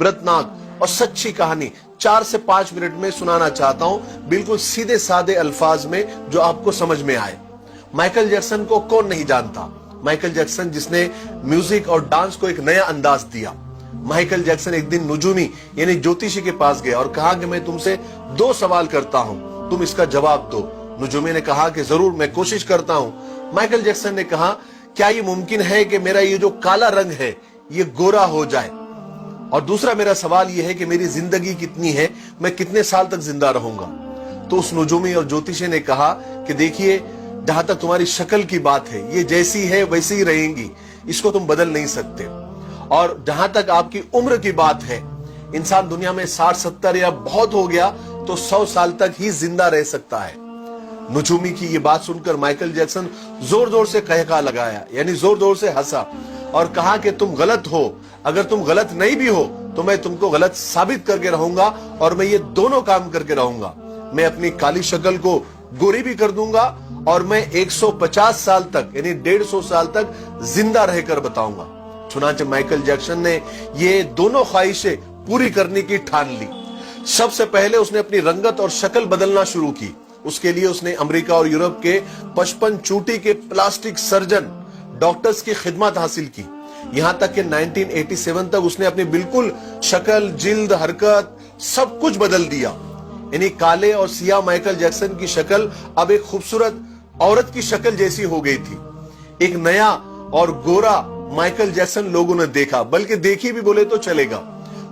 इबरतनाक और सच्ची कहानी 4 से 5 मिनट में सुनाना चाहता हूं, बिल्कुल सीधे साधे अल्फाज में जो आपको समझ में आए। माइकल जैक्सन को कौन नहीं जानता? माइकल जैक्सन जिसने म्यूजिक और डांस को एक नया अंदाज दिया। माइकल जैक्सन एक दिन नुजूमी यानी ज्योतिषी के पास गया और कहा कि मैं तुमसे 2 सवाल करता हूं, तुम इसका जवाब दो। नुजूमी ने कहा कि जरूर, मैं कोशिश करता हूं। माइकल जैक्सन ने कहा, क्या ये मुमकिन है कि मेरा ये जो काला रंग है ये गोरा हो जाए? और दूसरा मेरा सवाल ये है कि मेरी जिंदगी कितनी है, मैं कितने साल तक जिंदा रहूंगा? तो उस नुजूमी और ज्योतिषी ने कहा कि देखिए, जहां तक तुम्हारी शक्ल की बात है, ये जैसी है वैसी ही रहेंगी, इसको तुम बदल नहीं सकते। और जहां तक आपकी उम्र की बात है, इंसान दुनिया में 60-70 या बहुत हो गया तो 100 साल तक ही जिंदा रह सकता है। नुजूमी की ये बात सुनकर माइकल जैक्सन जोर जोर से कहका लगाया, यानी जोर जोर से हंसा और कहा कि तुम गलत हो। अगर तुम गलत नहीं भी हो तो मैं तुमको गलत साबित करके रहूंगा, और मैं ये दोनों काम करके रहूंगा। मैं अपनी काली शक्ल को गोरी भी कर दूंगा और मैं 150 साल तक यानी 150 साल तक जिंदा रहकर बताऊंगा। चुनांचे माइकल जैक्सन ने ये दोनों ख्वाहिशें पूरी करने की ठान ली। सबसे पहले उसने अपनी रंगत और शक्ल बदलना शुरू की। उसके लिए उसने अमेरिका और यूरोप के 55 चोटी के प्लास्टिक सर्जन डॉक्टर्स की खिदमत हासिल की। यहां तक कि 1987 तक उसने अपनी बिल्कुल शक्ल, जिल्द, हरकत सब कुछ बदल दिया। यानी काले और सियाह माइकल जैक्सन की शक्ल अब एक खूबसूरत औरत की शक्ल जैसी हो गई थी। एक नया और गोरा माइकल जैक्सन लोगों ने देखा, बल्कि देखी भी बोले तो चलेगा।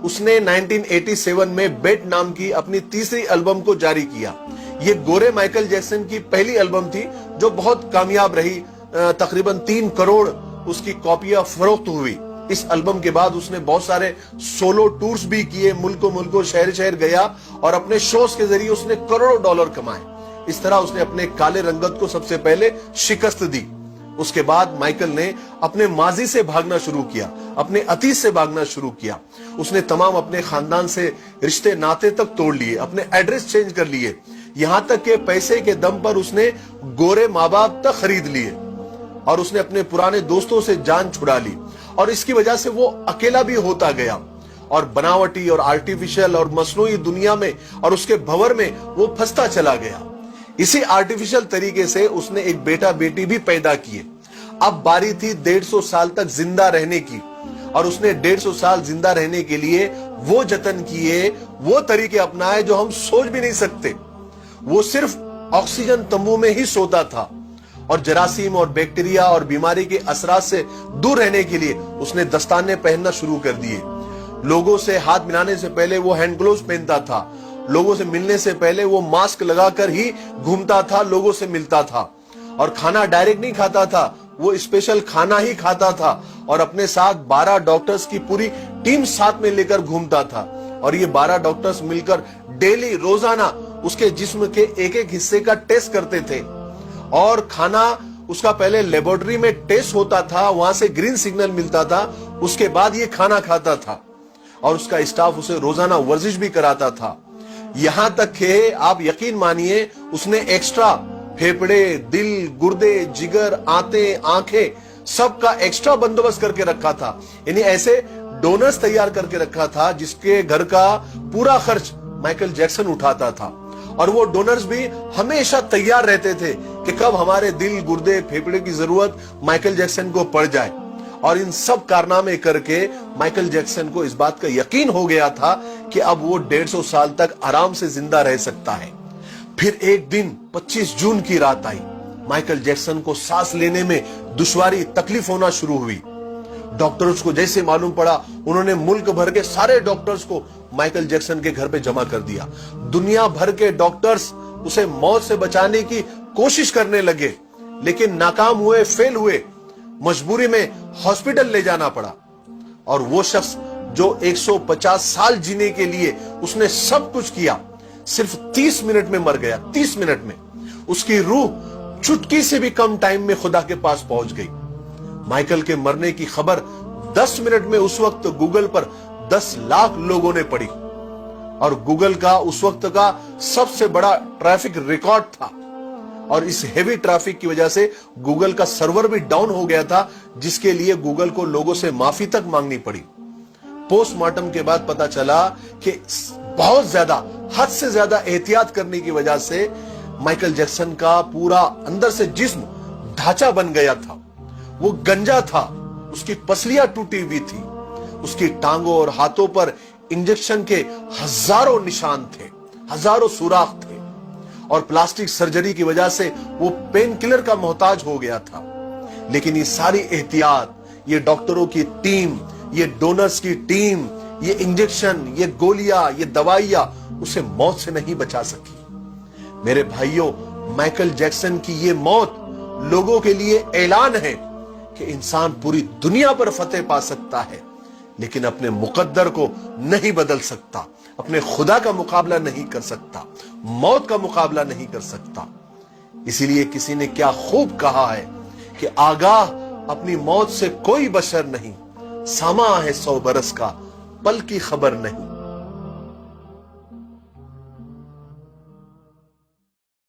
उसने 1987 में बेट नाम की अपनी तीसरी एल्बम को जारी किया। ये गोरे माइकल जैक्सन की पहली एल्बम थी जो बहुत कामयाब रही। तकरीबन 3 करोड़ उसकी कॉपियां फरोख्त हुई। इस एल्बम के बाद उसने बहुत सारे सोलो टूर्स भी किए, मुल्कों मुल्कों, शहर शहर गया और अपने शोज के जरिए उसने करोड़ों डॉलर कमाए। इस तरह उसने अपने काले रंगत को सबसे पहले शिकस्त दी। उसके बाद माइकल ने अपने माजी से भागना शुरू किया, अपने अतीत से भागना शुरू किया। उसने तमाम अपने खानदान से रिश्ते नाते तक तोड़ लिए, अपने एड्रेस चेंज कर लिए, यहां तक के पैसे के दम पर उसने गोरे माँ बाप तक खरीद लिए और उसने अपने पुराने दोस्तों से जान छुड़ा ली। और इसकी वजह से वो अकेला भी होता गया और बनावटी और आर्टिफिशियल और मसनूई दुनिया में और उसके भंवर में वो फंसता चला गया। इसी आर्टिफिशियल तरीके से उसने एक बेटा बेटी भी पैदा किए। अब बारी थी 150 साल तक जिंदा रहने की, और उसने 150 साल जिंदा रहने के लिए वो जतन किए, वो तरीके अपनाए जो हम सोच भी नहीं सकते। वो सिर्फ ऑक्सीजन तंबू में ही सोता था और जरासीम और बैक्टीरिया और बीमारी के असरात से दूर रहने के लिए उसने दस्ताने पहनना शुरू कर दिए। लोगों से हाथ मिलाने से पहले वो हैंड ग्लोव्स पहनता था। लोगों से मिलने से पहले वो मास्क लगाकर ही घूमता था, लोगों से मिलता था। और खाना डायरेक्ट नहीं खाता था, वो स्पेशल खाना ही खाता था। और अपने साथ 12 डॉक्टर्स की पूरी टीम साथ में लेकर घूमता था। और ये 12 डॉक्टर्स मिलकर डेली, रोजाना उसके जिस्म के एक एक हिस्से का टेस्ट करते थे। और खाना उसका पहले लेबोरेटरी में टेस्ट होता था, वहां से ग्रीन सिग्नल मिलता था, उसके बाद ये खाना खाता था। और उसका स्टाफ उसे रोजाना वर्जिश भी कराता था। यहां तक कि आप यकीन मानिए, उसने एक्स्ट्रा फेफड़े, दिल, गुर्दे, जिगर, आंतें, आंखें सबका एक्स्ट्रा बंदोबस्त करके रखा था। यानी ऐसे डोनर्स तैयार करके रखा था जिसके घर का पूरा खर्च माइकल जैक्सन उठाता था। और वो डोनर्स भी हमेशा तैयार रहते थे कि कब हमारे दिल, गुर्दे, फेफड़े की जरूरत माइकल जैक्सन को पड़ जाए। और इन सब कारनामे करके माइकल जैक्सन को इस बात का यकीन हो गया था कि अब वो 150 साल तक आराम से जिंदा रह सकता है। फिर एक दिन 25 जून की रात आई। माइकल जैक्सन को सांस लेने में दुश्वारी, तकलीफ होना शुरू हुई। डॉक्टर्स को जैसे मालूम पड़ा, उन्होंने मुल्क भर के सारे डॉक्टर्स को माइकल जैक्सन के घर पे जमा कर दिया। दुनिया भर के डॉक्टर्स उसे मौत से बचाने की कोशिश करने लगे, लेकिन नाकाम हुए, फेल हुए। मजबूरी में हॉस्पिटल ले जाना पड़ा। और वो शख्स जो 150 साल जीने के लिए उसने सब कुछ किया, सिर्फ 30 मिनट में मर गया। 30 मिनट में उसकी रूह चुटकी से भी कम टाइम में खुदा के पास पहुंच गई। माइकल के मरने की खबर 10 मिनट में उस वक्त गूगल पर 10 लाख लोगों ने पढ़ी। और गूगल का उस वक्त का सबसे बड़ा ट्रैफिक रिकॉर्ड था। और इस हेवी ट्रैफिक की वजह से गूगल का सर्वर भी डाउन हो गया था, जिसके लिए गूगल को लोगों से माफी तक मांगनी पड़ी। पोस्ट मार्टम के बाद पता चला कि बहुत ज्यादा, हद से ज्यादा एहतियात करने की वजह से माइकल जैक्सन का पूरा अंदर से जिस्म ढांचा बन गया था। वो गंजा था, उसकी पसलियां टूटी हुई थी, उसकी टांगों और हाथों पर इंजेक्शन के हजारों निशान थे, हजारों सुराख थे, और प्लास्टिक सर्जरी की वजह से वो पेन किलर का मोहताज हो गया था। लेकिन ये सारी एहतियात, ये डॉक्टरों की टीम, ये डोनर्स की टीम, ये इंजेक्शन, ये गोलियां, ये दवाइयां उसे मौत से नहीं बचा सकी। मेरे भाइयों, माइकल जैक्सन की ये मौत लोगों के लिए ऐलान है कि इंसान पूरी दुनिया पर फतेह पा सकता है, लेकिन अपने मुकद्दर को नहीं बदल सकता, अपने खुदा का मुकाबला नहीं कर सकता, मौत का मुकाबला नहीं कर सकता। इसीलिए किसी ने क्या खूब कहा है कि आगाह अपनी मौत से कोई बशर नहीं, सामा है 100 बरस का, पल की खबर नहीं।